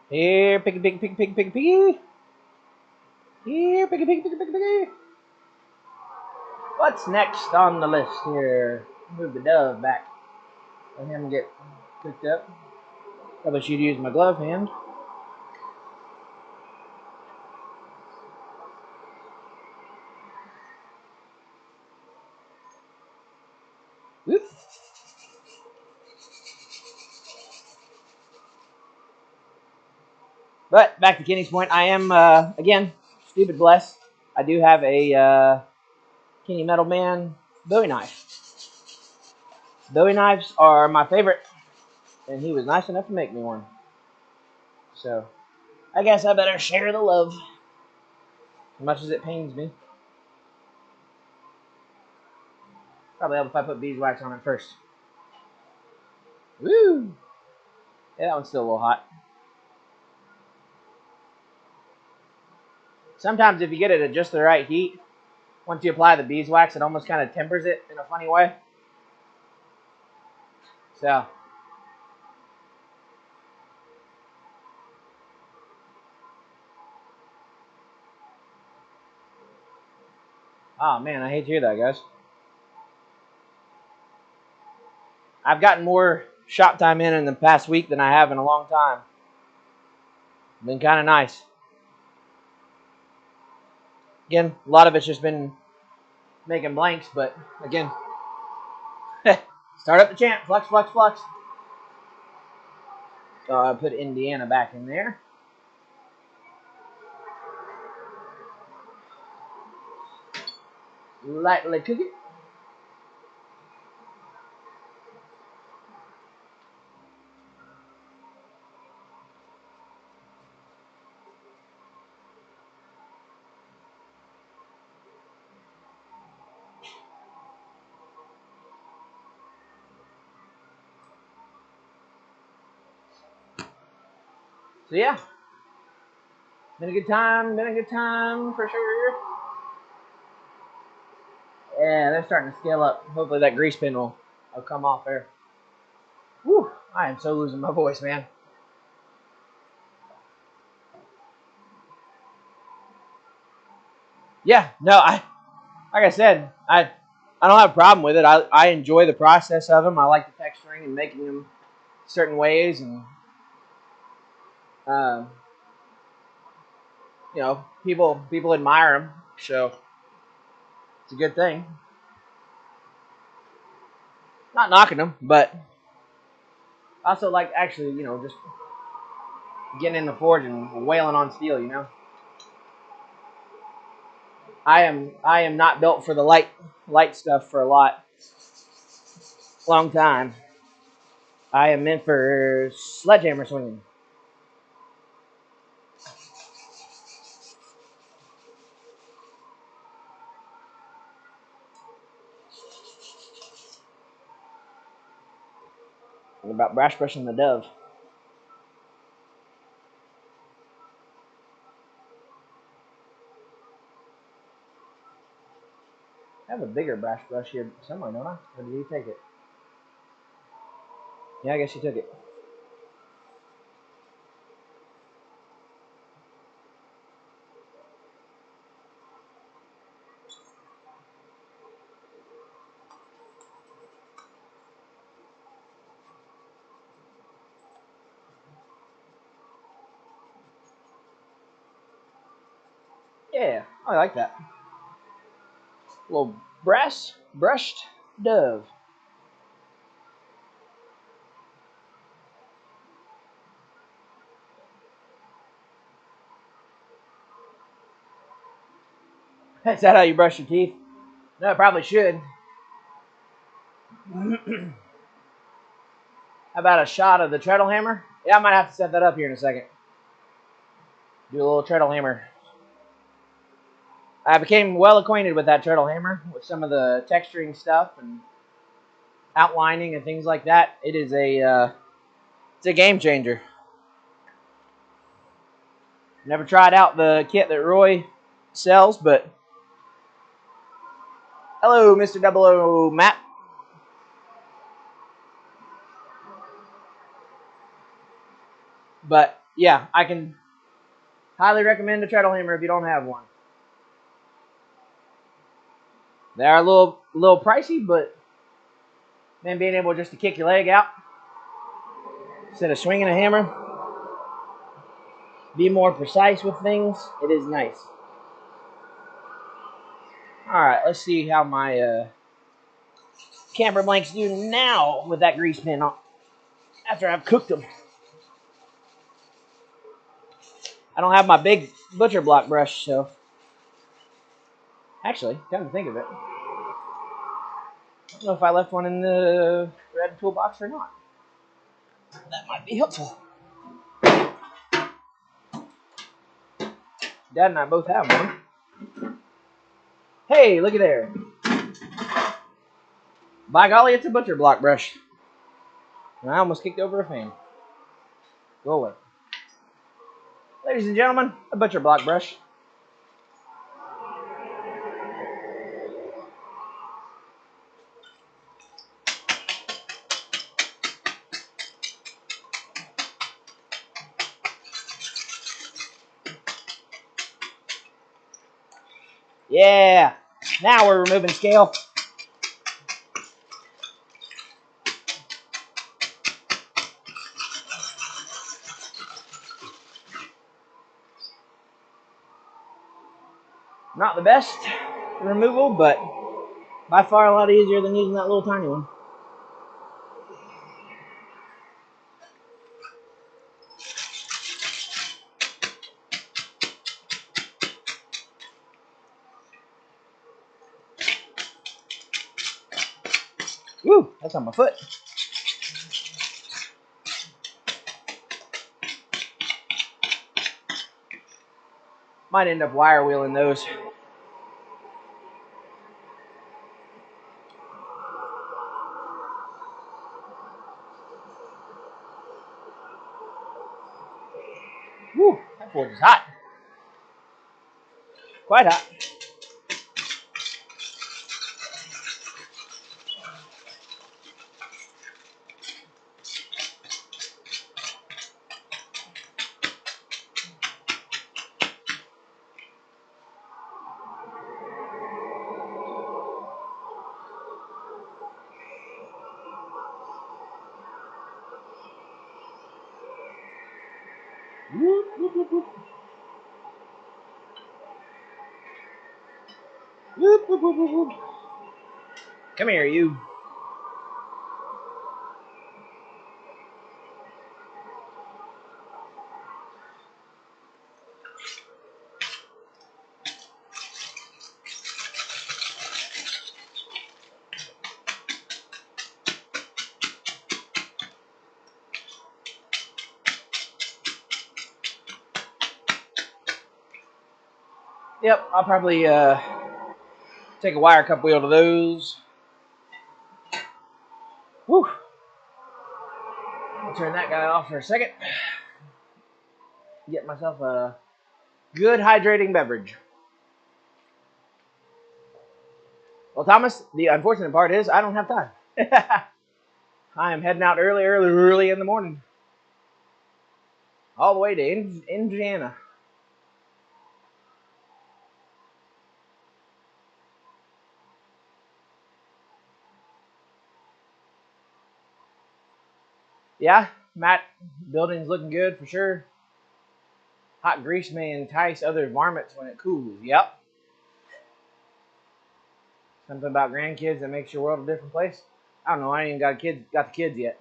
S1: Here, piggy, piggy, piggy, piggy, piggy, piggy. Here, piggy, piggy, piggy, piggy, piggy. What's next on the list here? Move the dove back. Let him get cooked up. Probably should use my glove hand. Whoop. But back to Kenny's point, I am again stupid blessed. I do have a Kenny Metal Man Bowie knife. Bowie knives are my favorite, and he was nice enough to make me one. So I guess I better share the love, as much as it pains me. Probably help if I put beeswax on it first. Woo! Yeah, that one's still a little hot. Sometimes if you get it at just the right heat, once you apply the beeswax, it almost kind of tempers it in a funny way. So, oh man, I hate to hear that, guys. I've gotten more shop time in the past week than I have in a long time. Been kind of nice. Again, a lot of it's just been making blanks, but again, start up the chant. Flux, flux, flux. So I put Indiana back in there. Lightly cook it. So yeah, been a good time. Been a good time for sure. Yeah, they're starting to scale up. Hopefully that grease pin will come off there. Whew, I am so losing my voice, man. Yeah, no, like I said, I don't have a problem with it. I enjoy the process of them. I like the texturing and making them certain ways, and uh, people admire them, so it's a good thing. Not knocking them, but I also like actually, just getting in the forge and wailing on steel. I am not built for the light stuff for a long time. I am meant for sledgehammer swinging. What about brash brushing the dove? I have a bigger brash brush here somewhere, don't I? Or did you take it? Yeah, I guess you took it. Yeah, I like that. A little brass brushed dove. Is that how you brush your teeth? No, I probably should. How about a shot of the treadle hammer? Yeah, I might have to set that up here in a second. Do a little treadle hammer. I became well acquainted with that treadle hammer, with some of the texturing stuff and outlining and things like that. It is it's a game changer. Never tried out the kit that Roy sells, but hello, Mr. Double O Matt. But yeah, I can highly recommend a treadle hammer if you don't have one. They are a little pricey, but then being able just to kick your leg out instead of swinging a hammer, be more precise with things. It is nice. All right, let's see how my camber blanks do now with that grease pen on after I've cooked them. I don't have my big butcher block brush, so actually, come to think of it, I don't know if I left one in the red toolbox or not. That might be helpful. Dad and I both have one. Hey, look at there. By golly, it's a butcher block brush. And I almost kicked over a fan. Go away. Ladies and gentlemen, a butcher block brush. Yeah. Now we're removing scale. Not the best removal, but by far a lot easier than using that little tiny one. Woo, that's on my foot. Might end up wire wheeling those. Woo, that forge is hot. Quite hot. Whoop, whoop, whoop, whoop. Whoop, whoop, whoop, whoop, whoop. Come here, you. Yep, I'll probably take a wire cup wheel to those. Woo. I'll turn that guy off for a second. Get myself a good hydrating beverage. Well, Thomas, the unfortunate part is I don't have time. I am heading out early in the morning. All the way to Indiana. Yeah, Matt, building's looking good for sure. Hot grease may entice other varmints when it cools. Yep. Something about grandkids that makes your world a different place. I don't know. I ain't even got the kids yet.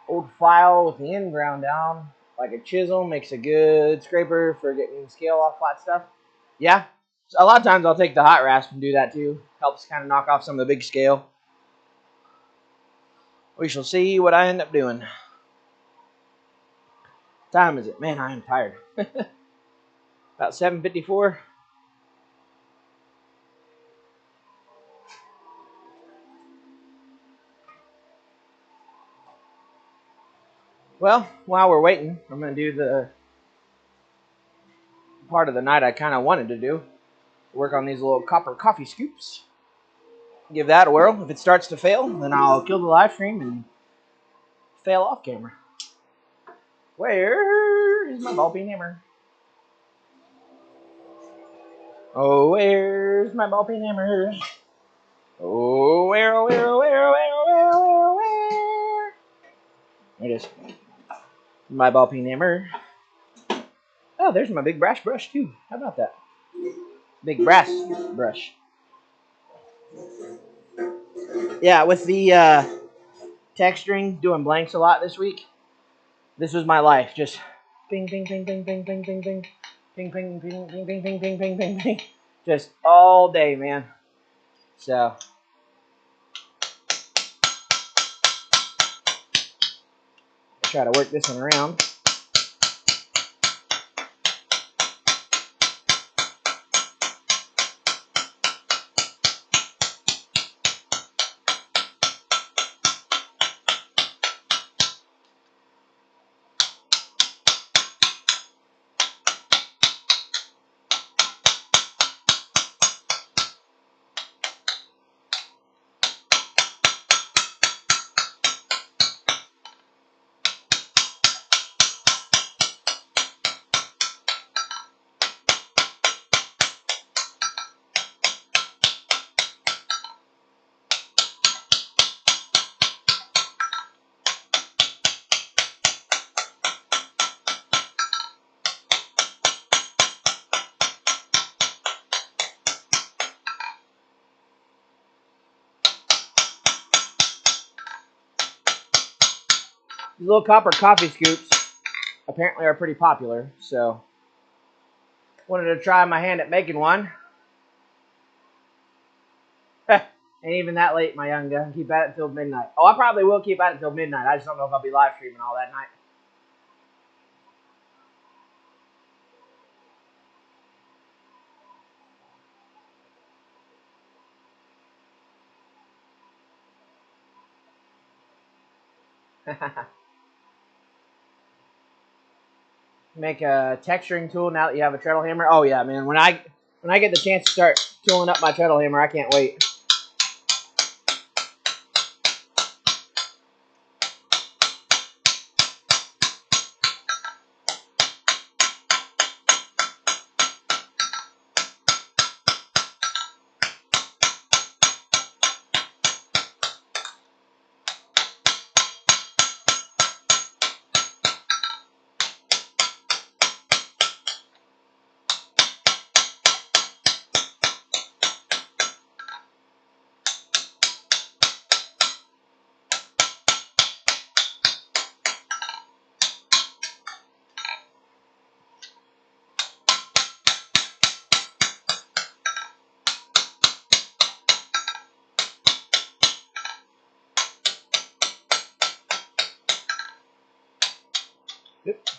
S1: Old file with the end ground down, like a chisel, makes a good scraper for getting the scale off flat stuff. Yeah. So a lot of times I'll take the hot rasp and do that too. Helps kind of knock off some of the big scale. We shall see what I end up doing. What time is it? Man, I am tired. About 7:54. Well, while we're waiting, I'm going to do the part of the night I kind of wanted to do. Work on these little copper coffee scoops. Give that a whirl. If it starts to fail, then I'll kill the live stream and fail off camera. Where is my ball peen hammer? Oh, where's my ball peen hammer? Oh, where, oh, where, oh, where, oh, where, oh, where, oh, where, There it is. My ball peen hammer. Oh, there's my big brass brush too. How about that? Big brass brush. Yeah, with the texturing, doing blanks a lot this week. This was my life. Just ping, ping, ping, ping, ping, ping, ping, ping, ping, ping, ping, ping, ping, ping, ping, ping, ping, ping. Just all day, man. So try to work this one around. These little copper coffee scoops apparently are pretty popular, so wanted to try my hand at making one. Ain't even that late, my young gun. Keep at it until midnight. Oh, I probably will keep at it until midnight. I just don't know if I'll be live streaming all that night. Make a texturing tool now that you have a treadle hammer. Oh yeah, man. When I get the chance to start tooling up my treadle hammer, I can't wait. Yep.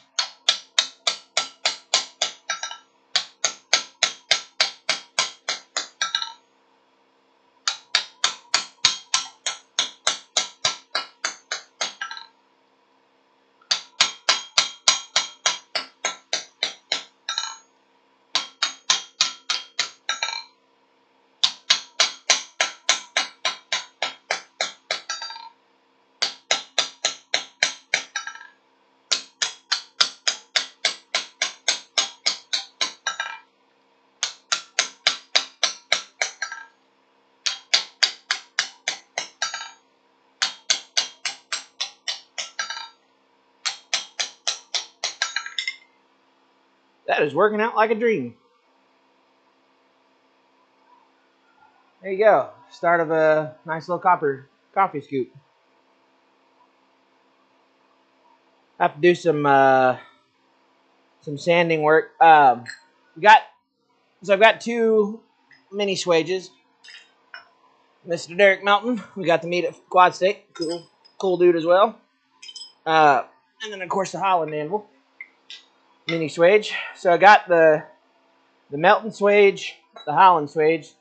S1: That is working out like a dream. There you go. Start of a nice little copper coffee scoop. I have to do some sanding work. I've got two mini swages. Mr. Derek Melton. We got to meet at Quad State. Cool dude as well. And then of course the Holland anvil. Mini swage. So I got the Melton swage, the Holland swage,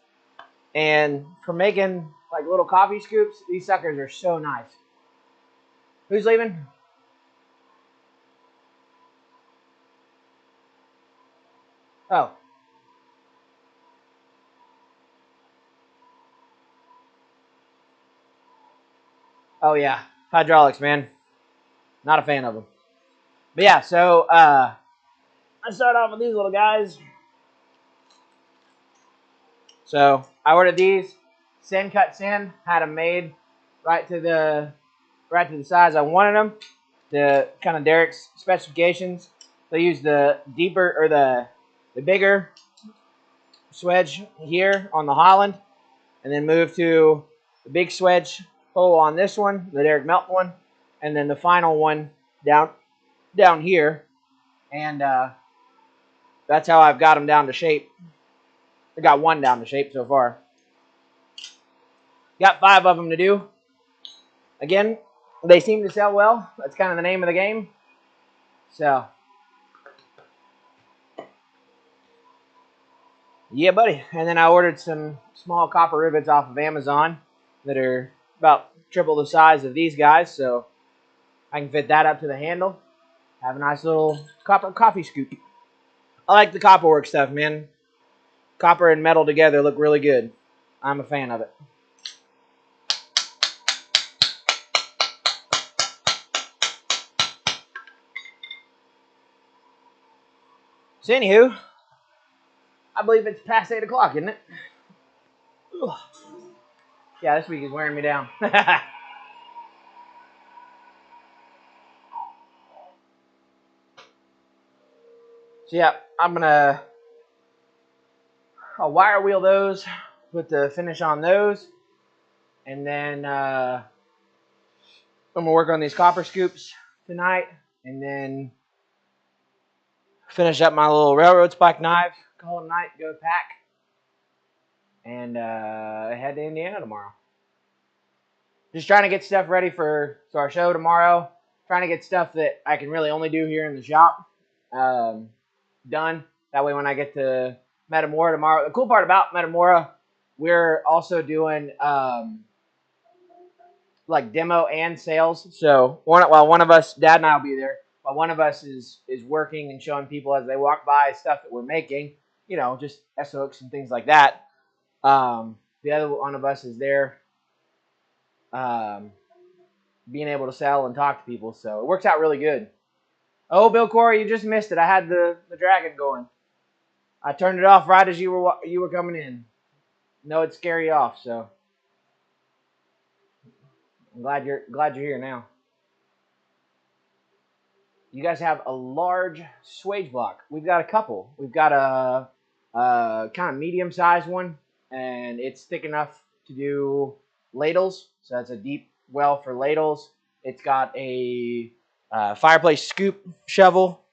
S1: and for making like little coffee scoops, these suckers are so nice. Who's leaving? Oh. Oh yeah. Hydraulics, man. Not a fan of them. But yeah, so I start off with these little guys. So I ordered these. Sand cut sand. Had them made right to the size I wanted them. The kind of Derek's specifications. They use the deeper or the bigger swedge here on the Holland, and then move to the big swedge hole on this one, the Derek Melton one, and then the final one down here, and that's how I've got them down to shape. I got one down to shape so far. Got 5 of them to do. Again, they seem to sell well. That's kind of the name of the game. So, yeah, buddy. And then I ordered some small copper rivets off of Amazon that are about triple the size of these guys, so I can fit that up to the handle. Have a nice little copper coffee scoop. I like the copper work stuff, man. Copper and metal together look really good. I'm a fan of it. So anywho, I believe it's past 8 o'clock, isn't it? Ugh. Yeah, this week is wearing me down. So yeah, I'll wire wheel those, put the finish on those, and then I'm gonna work on these copper scoops tonight, and then finish up my little railroad spike knife, call it a night, go pack, and head to Indiana tomorrow. Just trying to get stuff ready for our show tomorrow. Trying to get stuff that I can really only do here in the shop done. That way when I get to Metamora tomorrow. The cool part about Metamora, we're also doing like demo and sales. So one of us, Dad and I will be there, but one of us is working and showing people as they walk by stuff that we're making, you know, just S hooks and things like that. The other one of us is there being able to sell and talk to people. So it works out really good. Oh, Bill Corey, you just missed it. I had the dragon going. I turned it off right as you were coming in. No, it'd scare you off. So I'm glad you're here now. You guys have a large swage block. We've got a couple. We've got a kind of medium-sized one, and it's thick enough to do ladles. So that's a deep well for ladles. It's got a fireplace scoop shovel,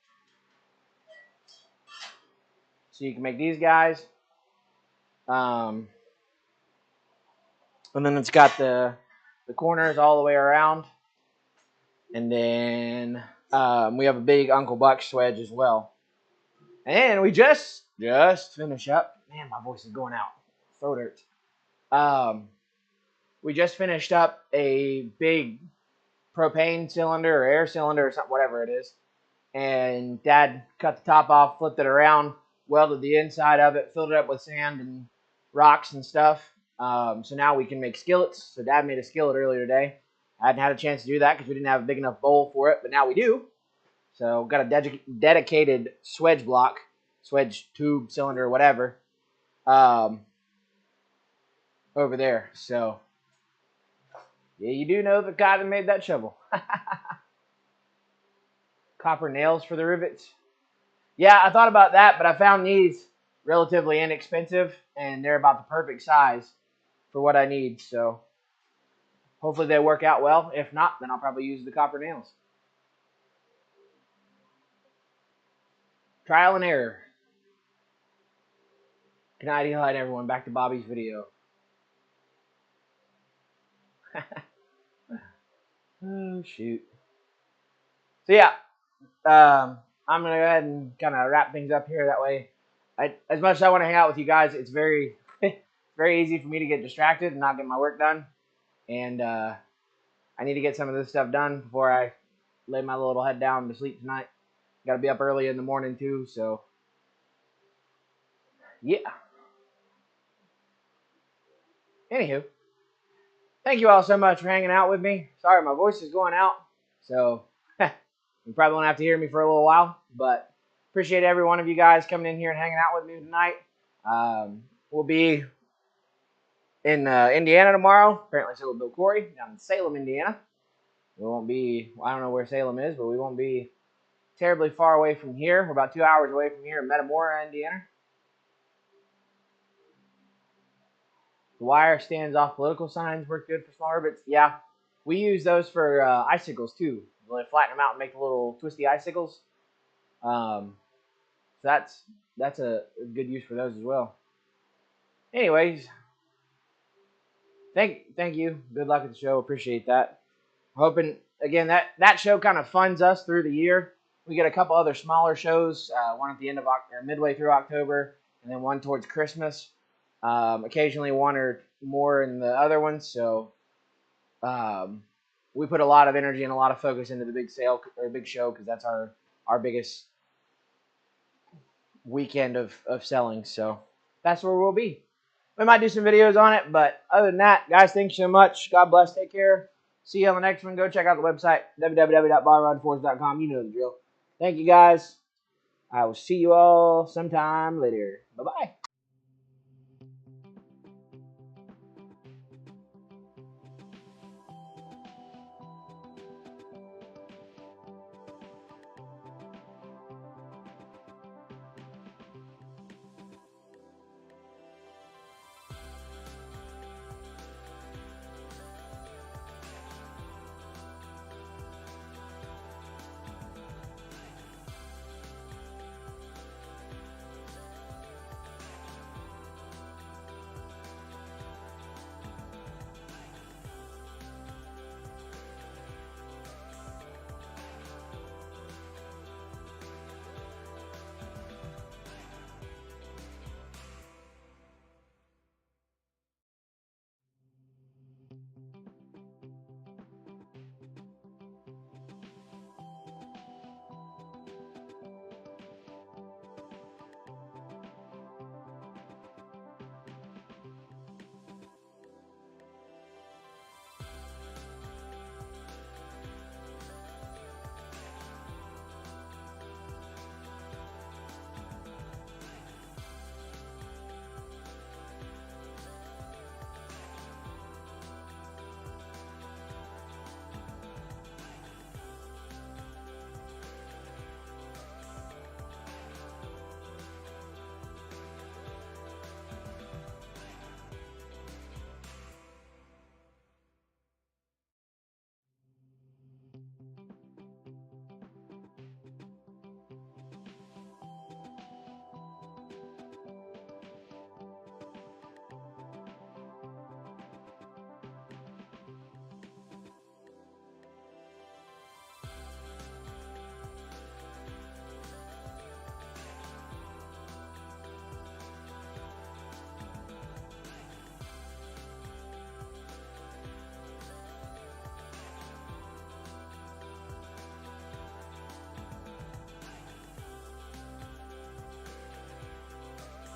S1: so you can make these guys. And then it's got the corners all the way around. And then we have a big Uncle Buck swedge as well. And we just finished up. Man, my voice is going out. Throat hurts. We just finished up a big propane cylinder or air cylinder or something, whatever it is. And Dad cut the top off, flipped it around, welded the inside of it, filled it up with sand and rocks and stuff. So now we can make skillets. So Dad made a skillet earlier today. I hadn't had a chance to do that because we didn't have a big enough bowl for it, but now we do. So got a dedicated swedge block, swedge tube, cylinder, whatever, over there. So yeah, you do know the guy that made that shovel. Copper nails for the rivets. Yeah, I thought about that, but I found these relatively inexpensive, and they're about the perfect size for what I need. So hopefully they work out well. If not, then I'll probably use the copper nails. Trial and error. Good night, Eli, and everyone. Back to Bobby's video. Oh, shoot. So, yeah. I'm going to go ahead and kind of wrap things up here. That way, as much as I want to hang out with you guys, it's very, very easy for me to get distracted and not get my work done. And I need to get some of this stuff done before I lay my little head down to sleep tonight. Got to be up early in the morning, too. So, yeah. Anywho, thank you all so much for hanging out with me. Sorry, my voice is going out. So, you probably won't have to hear me for a little while, but appreciate every one of you guys coming in here and hanging out with me tonight. We'll be in Indiana tomorrow. Apparently so will Bill Corey down in Salem, Indiana. We won't be, I don't know where Salem is, but we won't be terribly far away from here. We're about 2 hours away from here in Metamora, Indiana. The wire stands off political signs work good for small orbits. Yeah, we use those for icicles too. Really flatten them out and make the little twisty icicles. So that's a good use for those as well. Anyways, thank you. Good luck at the show. Appreciate that. Hoping again that show kind of funds us through the year. We get a couple other smaller shows, one at the end of or midway through October, and then one towards Christmas. Occasionally one or more in the other ones. So we put a lot of energy and a lot of focus into the big sale or big show because that's our biggest weekend of selling. So that's where we'll be. We might do some videos on it, but other than that, guys, thanks so much. God bless. Take care. See you on the next one. Go check out the website, www.barrodforge.com. You know the drill. Thank you, guys. I will see you all sometime later. Bye-bye.